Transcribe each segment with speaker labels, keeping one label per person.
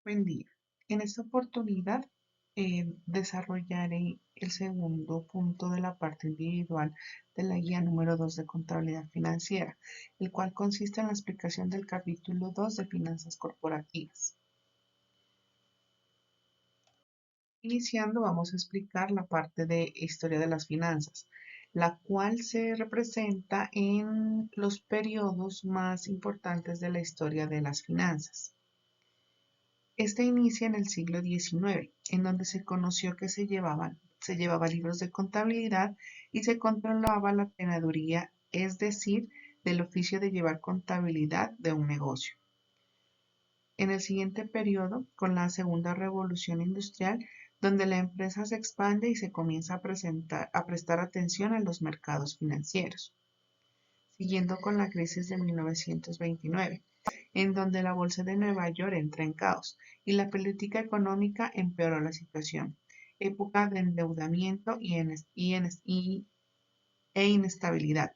Speaker 1: Buen día. En esta oportunidad desarrollaré el segundo punto de la parte individual de la guía número 2 de contabilidad financiera, el cual consiste en la explicación del capítulo 2 de finanzas corporativas. Iniciando, vamos a explicar la parte de historia de las finanzas, la cual se representa en los periodos más importantes de la historia de las finanzas. Este inicia en el siglo XIX, en donde se conoció que se llevaba libros de contabilidad y se controlaba la tenaduría, es decir, del oficio de llevar contabilidad de un negocio. En el siguiente periodo, con la segunda revolución industrial, donde la empresa se expande y se comienza a prestar atención a los mercados financieros. Siguiendo con la crisis de 1929, en donde la bolsa de Nueva York entra en caos y la política económica empeoró la situación. Época de endeudamiento e inestabilidad,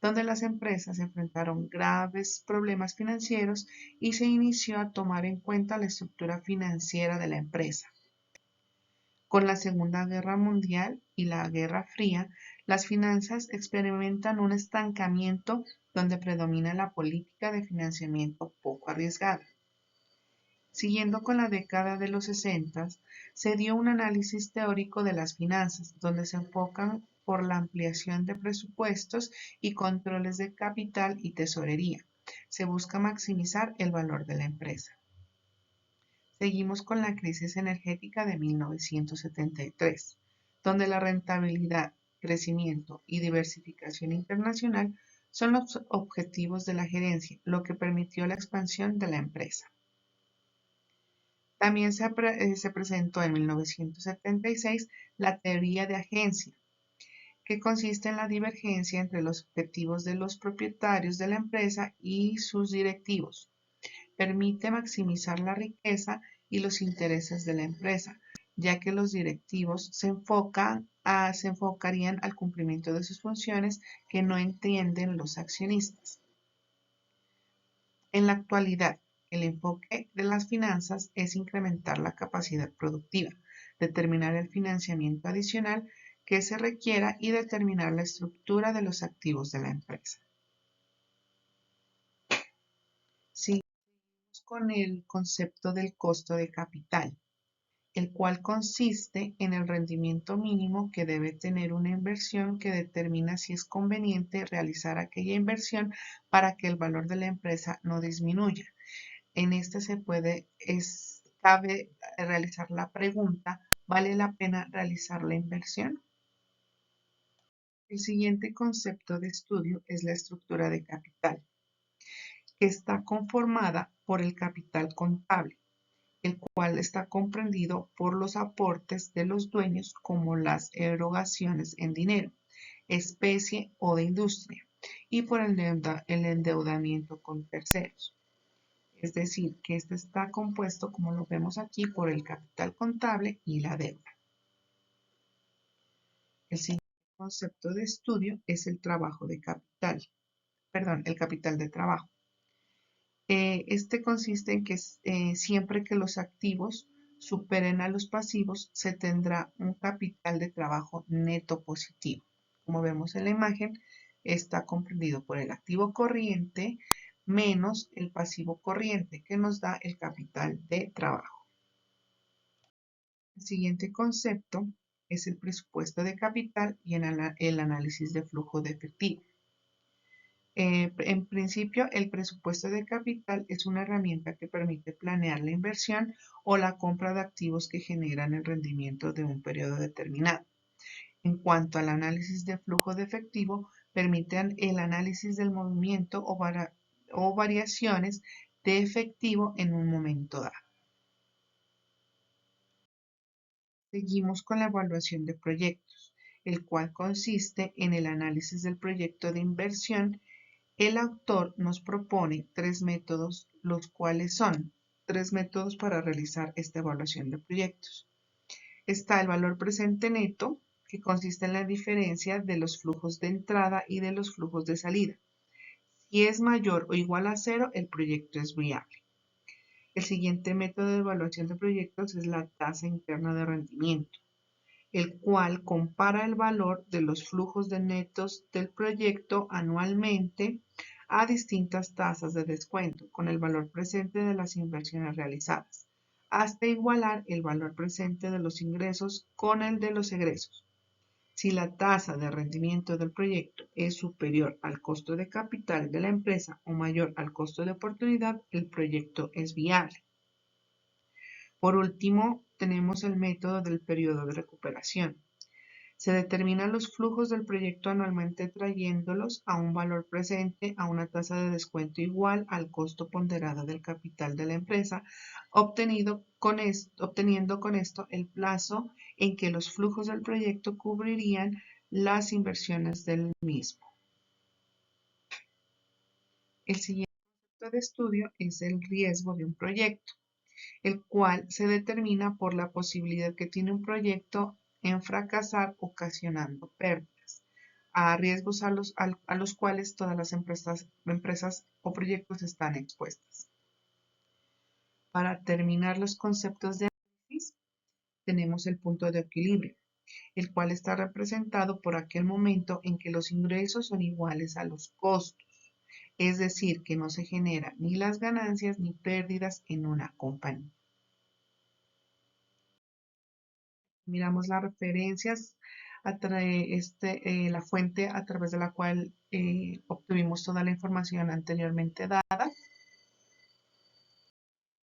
Speaker 1: donde las empresas enfrentaron graves problemas financieros y se inició a tomar en cuenta la estructura financiera de la empresa. Con la Segunda Guerra Mundial y la Guerra Fría, las finanzas experimentan un estancamiento donde predomina la política de financiamiento poco arriesgada. Siguiendo con la década de los 60, se dio un análisis teórico de las finanzas, donde se enfocan por la ampliación de presupuestos y controles de capital y tesorería. Se busca maximizar el valor de la empresa. Seguimos con la crisis energética de 1973, donde la rentabilidad, crecimiento y diversificación internacional son los objetivos de la gerencia, lo que permitió la expansión de la empresa. También se presentó en 1976 la teoría de agencia, que consiste en la divergencia entre los objetivos de los propietarios de la empresa y sus directivos. Permite maximizar la riqueza y los intereses de la empresa, ya que los directivos se enfocarían al cumplimiento de sus funciones que no entienden los accionistas. En la actualidad, el enfoque de las finanzas es incrementar la capacidad productiva, determinar el financiamiento adicional que se requiera y determinar la estructura de los activos de la empresa. Seguimos con el concepto del costo de capital, el cual consiste en el rendimiento mínimo que debe tener una inversión que determina si es conveniente realizar aquella inversión para que el valor de la empresa no disminuya. En este cabe realizar la pregunta, ¿vale la pena realizar la inversión? El siguiente concepto de estudio es la estructura de capital, que está conformada por el capital contable, el cual está comprendido por los aportes de los dueños como las erogaciones en dinero, especie o de industria, y por el endeudamiento con terceros. Es decir, que este está compuesto, como lo vemos aquí, por el capital contable y la deuda. El siguiente concepto de estudio es el trabajo de capital, el capital de trabajo. Este consiste en que siempre que los activos superen a los pasivos, se tendrá un capital de trabajo neto positivo. Como vemos en la imagen, está comprendido por el activo corriente menos el pasivo corriente, que nos da el capital de trabajo. El siguiente concepto es el presupuesto de capital y el análisis de flujo de efectivo. En principio, el presupuesto de capital es una herramienta que permite planear la inversión o la compra de activos que generan el rendimiento de un periodo determinado. En cuanto al análisis de flujo de efectivo, permiten el análisis del movimiento o variaciones de efectivo en un momento dado. Seguimos con la evaluación de proyectos, el cual consiste en el análisis del proyecto de inversión. El autor nos propone tres métodos, los cuales son tres métodos para realizar esta evaluación de proyectos. Está el valor presente neto, que consiste en la diferencia de los flujos de entrada y de los flujos de salida. Si es mayor o igual a cero, el proyecto es viable. El siguiente método de evaluación de proyectos es la tasa interna de rendimiento, el cual compara el valor de los flujos de netos del proyecto anualmente a distintas tasas de descuento con el valor presente de las inversiones realizadas, hasta igualar el valor presente de los ingresos con el de los egresos. Si la tasa de rendimiento del proyecto es superior al costo de capital de la empresa o mayor al costo de oportunidad, el proyecto es viable. Por último, tenemos el método del periodo de recuperación. Se determinan los flujos del proyecto anualmente trayéndolos a un valor presente a una tasa de descuento igual al costo ponderado del capital de la empresa, obteniendo con esto el plazo en que los flujos del proyecto cubrirían las inversiones del mismo. El siguiente concepto de estudio es el riesgo de un proyecto, el cual se determina por la posibilidad que tiene un proyecto en fracasar ocasionando pérdidas, a riesgos a los cuales todas las empresas o proyectos están expuestas. Para terminar los conceptos de análisis, tenemos el punto de equilibrio, el cual está representado por aquel momento en que los ingresos son iguales a los costos, es decir, que no se generan ni las ganancias ni pérdidas en una compañía. Miramos las referencias, la fuente a través de la cual obtuvimos toda la información anteriormente dada.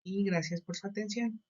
Speaker 1: Y gracias por su atención.